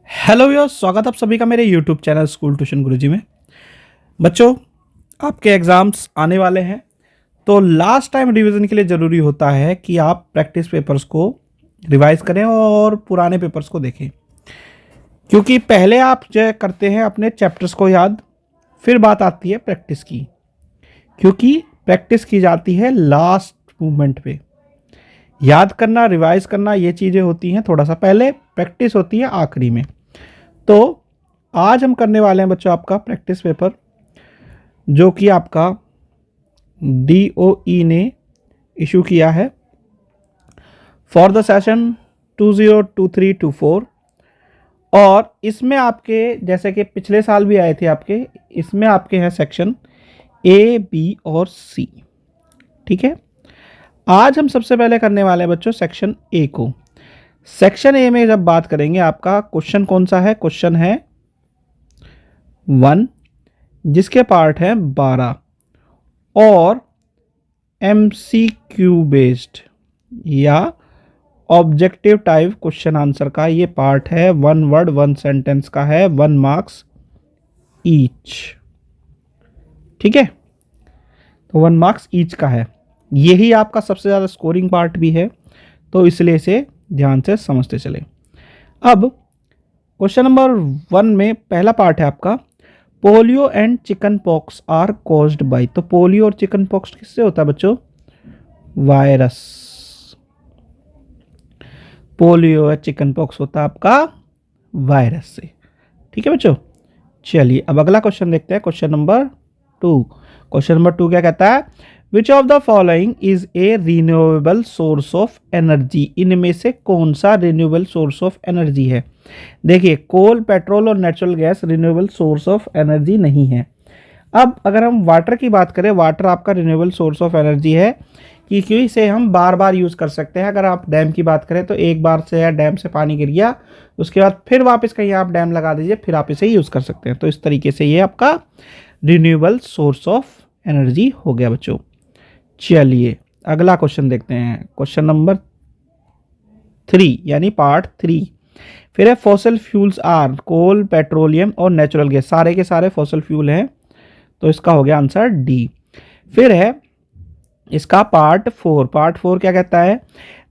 Hello viewers, स्वागत आप सभी का मेरे यूट्यूब चैनल स्कूल ट्यूशन गुरुजी में। बच्चों, आपके एग्ज़ाम्स आने वाले हैं, तो लास्ट टाइम रिवीजन के लिए ज़रूरी होता है कि आप प्रैक्टिस पेपर्स को रिवाइज करें और पुराने पेपर्स को देखें, क्योंकि पहले आप जो करते हैं अपने चैप्टर्स को याद, फिर बात आती है प्रैक्टिस की, क्योंकि प्रैक्टिस की जाती है लास्ट मूवमेंट पे। याद करना, रिवाइज करना, ये चीज़ें होती हैं थोड़ा सा पहले, प्रैक्टिस होती है आखिरी में। तो आज हम करने वाले हैं बच्चों आपका प्रैक्टिस पेपर, जो कि आपका DOE ने इशू किया है फॉर द सेशन 2023-24। और इसमें आपके जैसे कि पिछले साल भी आए थे आपके, इसमें आपके हैं सेक्शन A, B और C। ठीक है, आज हम सबसे पहले करने वाले हैं बच्चों सेक्शन A को। सेक्शन A में जब बात करेंगे, आपका क्वेश्चन कौन सा है? क्वेश्चन है 1, जिसके पार्ट है 12 और MCQ बेस्ड या ऑब्जेक्टिव टाइप क्वेश्चन आंसर का ये पार्ट है। 1 वर्ड 1 सेंटेंस का है, 1 मार्क्स ईच। ठीक है, तो 1 मार्क्स ईच का है। यही आपका सबसे ज़्यादा स्कोरिंग पार्ट भी है, तो इसलिए इसे ध्यान से समझते चले। अब क्वेश्चन नंबर 1 में पहला पार्ट है आपका, polio and chicken pox are caused by. तो पोलियो और चिकन पॉक्स किससे होता है बच्चों? वायरस। पोलियो या चिकन पॉक्स होता है आपका वायरस से। ठीक है बच्चों, चलिए अब अगला क्वेश्चन देखते हैं, क्वेश्चन नंबर 2। क्वेश्चन नंबर 2 क्या कहता है? Which of the following is a renewable source of energy. इनमें से कौन सा रिन्यूएबल सोर्स ऑफ एनर्जी है? देखिए, कोल, पेट्रोल और natural gas renewable source of energy नहीं है। अब अगर हम वाटर की बात करें, वाटर आपका रिन्यूएबल सोर्स ऑफ एनर्जी है, क्योंकि इसे हम बार बार यूज़ कर सकते हैं। अगर आप डैम की बात करें तो एक बार से या डैम से पानी गिर गया, उसके बाद फिर वापस कहीं आप डैम लगा दीजिए, फिर आप इसे यूज़ कर सकते हैं। तो इस तरीके से ये आपका रिन्यूएबल सोर्स ऑफ एनर्जी हो गया बच्चों। चलिए अगला क्वेश्चन देखते हैं, क्वेश्चन नंबर 3 यानी पार्ट 3। फिर है fossil fuels are coal, petroleum और नेचुरल गैस। सारे के सारे फॉसिल फ्यूल हैं, तो इसका हो गया आंसर डी। फिर है इसका पार्ट 4। पार्ट 4 क्या कहता है?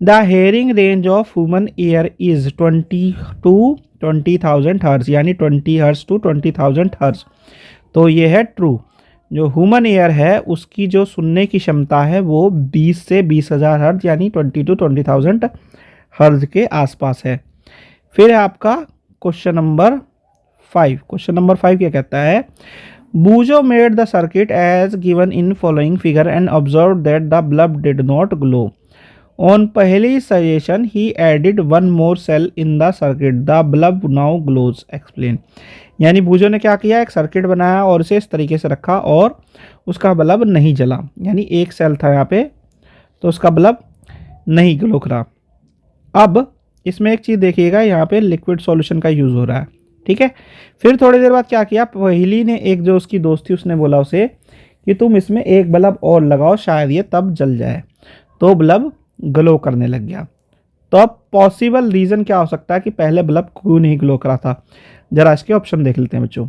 The hearing range of human ear is 20 to 20,000 हर्ज, यानी 20 हर्ज टू 20,000 हर्ज। तो ये है ट्रू। जो ह्यूमन ईयर है उसकी जो सुनने की क्षमता है वो 20 से 20,000 हर्ज यानी 20 to 20,000 हर्ज के आसपास है। फिर है आपका क्वेश्चन नंबर 5। क्वेश्चन नंबर 5 क्या कहता है? Boojho made the circuit as given in following figure and observe that the bulb did not glow. On Paheli suggestion he added 1 more cell in the circuit, the bulb now glows, explain. यानी बूजो ने क्या किया? एक circuit बनाया और इसे इस तरीके से रखा और उसका बल्ब नहीं जला, यानी एक सेल था यहाँ पे, तो उसका बल्ब नहीं ग्लो करा। अब इसमें एक चीज़ देखिएगा, यहाँ पे लिक्विड सॉल्यूशन का यूज़ हो रहा है। ठीक है, फिर थोड़ी देर बाद क्या किया? पहली ने, एक जो उसकी दोस्त थी, उसने बोला उसे कि तुम इसमें एक बल्ब और लगाओ, शायद ये तब जल जाए। तो बल्ब ग्लो करने लग गया। तो अब पॉसिबल रीज़न क्या हो सकता है कि पहले बल्ब क्यों नहीं ग्लो करा था? जरा इसके ऑप्शन देख लेते हैं बच्चों।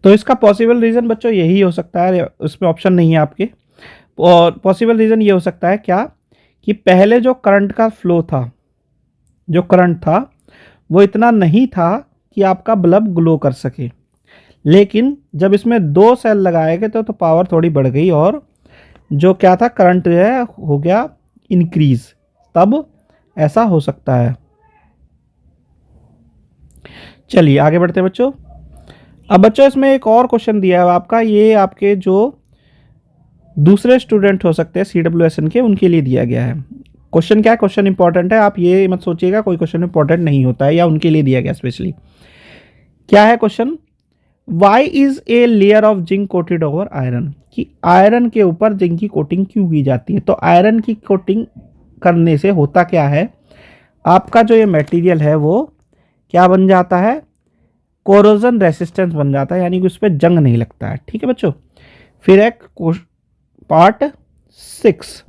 तो इसका पॉसिबल रीज़न बच्चों यही हो सकता है, उसमें ऑप्शन नहीं है आपके। और पॉसिबल रीज़न ये हो सकता है क्या कि पहले जो करंट का फ्लो था, जो करंट था वो इतना नहीं था कि आपका बल्ब ग्लो कर सके, लेकिन जब इसमें 2 सेल लगाए गए तो पावर थोड़ी बढ़ गई और जो क्या था, करंट जो है हो गया इंक्रीज, तब ऐसा हो सकता है। चलिए आगे बढ़ते हैं बच्चों। अब बच्चों इसमें एक और क्वेश्चन दिया है आपका, ये आपके जो दूसरे स्टूडेंट हो सकते हैं CWSN के, उनके लिए दिया गया है। क्वेश्चन क्या है? क्वेश्चन इंपॉर्टेंट है, आप ये मत सोचिएगा कोई क्वेश्चन इंपॉर्टेंट नहीं होता है, या उनके लिए दिया गया स्पेशली। क्या है question? Why is a layer of zinc coated over iron. कि आयरन के ऊपर जिंक की कोटिंग क्यों की जाती है? तो आयरन की कोटिंग करने से होता क्या है, आपका जो ये मटेरियल है वो क्या बन जाता है? कोरोजन रेसिस्टेंस बन जाता है, यानी कि उस पर जंग नहीं लगता है। ठीक है बच्चों। फिर एक part 6,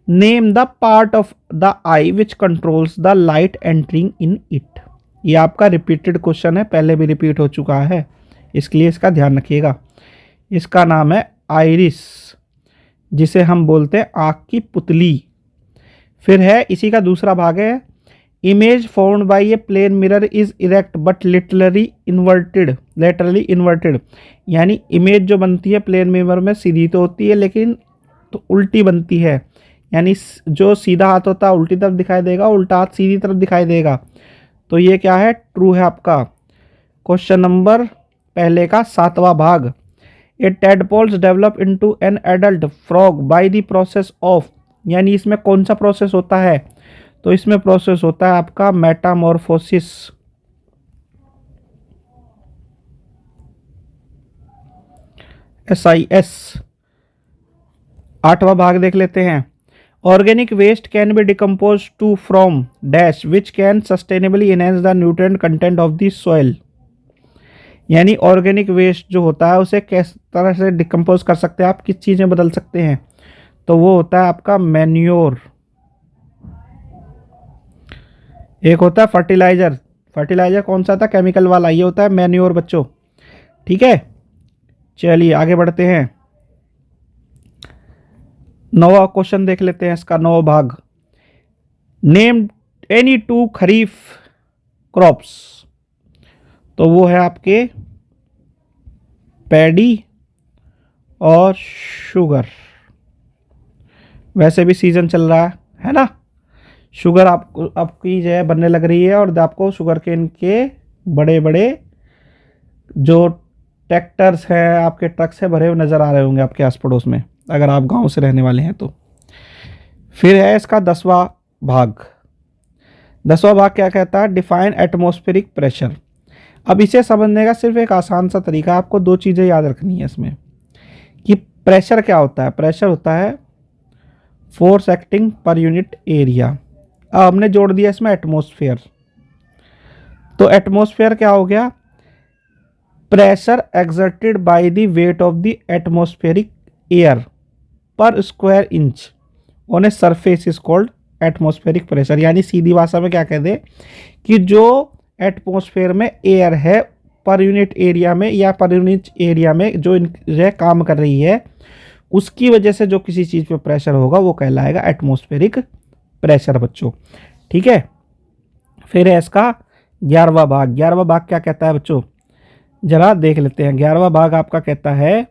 name the part of the I which controls the light entering in it. ये आपका रिपीटेड क्वेश्चन है, पहले भी रिपीट हो चुका है, इसलिए इसका ध्यान रखिएगा। इसका नाम है आइरिस, जिसे हम बोलते हैं आँख की पुतली। फिर है इसी का दूसरा भाग है, image found by a plane mirror is erect but literally inverted. यानी इमेज जो बनती है प्लेन मिरर में सीधी तो होती है लेकिन तो उल्टी बनती है, यानी जो सीधा हाथ होता है उल्टी तरफ दिखाई देगा, उल्टा हाथ सीधी तरफ दिखाई देगा। तो ये क्या है, ट्रू है आपका। क्वेश्चन नंबर पहले का 7वां भाग, a tadpoles develop into an adult frog by the process of, यानी इसमें कौन सा प्रोसेस होता है, तो इसमें प्रोसेस होता है आपका मेटामॉर्फोसिस। SIS। 8वां भाग देख लेते हैं, organic waste can be decompose to from dash which can sustainably enhance the nutrient content of the soil. यानी ऑर्गेनिक वेस्ट जो होता है उसे किस तरह से डिकम्पोज कर सकते हैं आप, किस चीज़ में बदल सकते हैं, तो वो होता है आपका मैन्योर। एक होता है फर्टिलाइजर, फर्टिलाइजर कौन सा था, केमिकल वाला, ये होता है मैन्योर बच्चों। ठीक है, चलिए आगे बढ़ते हैं। 9वां क्वेश्चन देख लेते हैं, इसका 9वां भाग, नेम एनी 2 खरीफ क्रॉप्स। तो वो है आपके पैडी और शुगर। वैसे भी सीजन चल रहा है ना, शुगर आपकी जो है बनने लग रही है, और आपको शुगर केन के बड़े बड़े जो ट्रैक्टर्स हैं, आपके ट्रक से भरे हुए नज़र आ रहे होंगे आपके आस पड़ोस में, अगर आप गांव से रहने वाले हैं तो। फिर है इसका 10वां भाग। 10वां भाग क्या कहता है, डिफाइन एटमॉस्फेरिक प्रेशर। अब इसे समझने का सिर्फ एक आसान सा तरीका, आपको 2 चीज़ें याद रखनी है इसमें, कि प्रेशर क्या होता है। प्रेशर होता है force acting per unit area. अब हमने जोड़ दिया इसमें एटमॉस्फेयर, तो एटमॉस्फेयर क्या हो गया, pressure exerted by the weight of the atmospheric air per square inch on a surface is called atmospheric pressure. यानी सीधी भाषा में क्या कह दे कि जो एटमॉस्फेयर में एयर है पर यूनिट एरिया में या पर यूनिट एरिया में जो काम कर रही है, उसकी वजह से जो किसी चीज़ पे प्रेशर होगा वो कहलाएगा एटमॉस्फेरिक प्रेशर बच्चों। ठीक है, फिर है इसका 11वां भाग। 11वां भाग क्या कहता है बच्चों, जरा देख लेते हैं। 11वां भाग आपका कहता है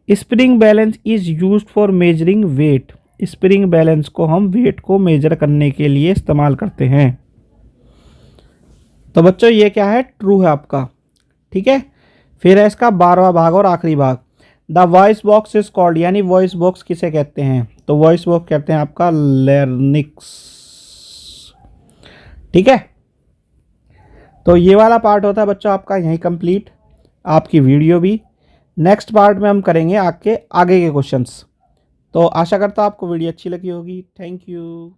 spring balance is used for measuring weight. Spring balance को हम वेट को मेजर करने के लिए इस्तेमाल करते हैं। तो बच्चों ये क्या है, ट्रू है आपका। ठीक है, फिर है इसका 12वां भाग और आखिरी भाग, the voice box is called. यानी वॉइस बॉक्स किसे कहते हैं, तो वॉइस बॉक्स कहते हैं आपका लैरिंक्स। ठीक है, तो ये वाला पार्ट होता है बच्चों आपका यहीं कंप्लीट, आपकी वीडियो भी। नेक्स्ट पार्ट में हम करेंगे आगे के क्वेश्चंस। तो आशा करता हूँ आपको वीडियो अच्छी लगी होगी। Thank you.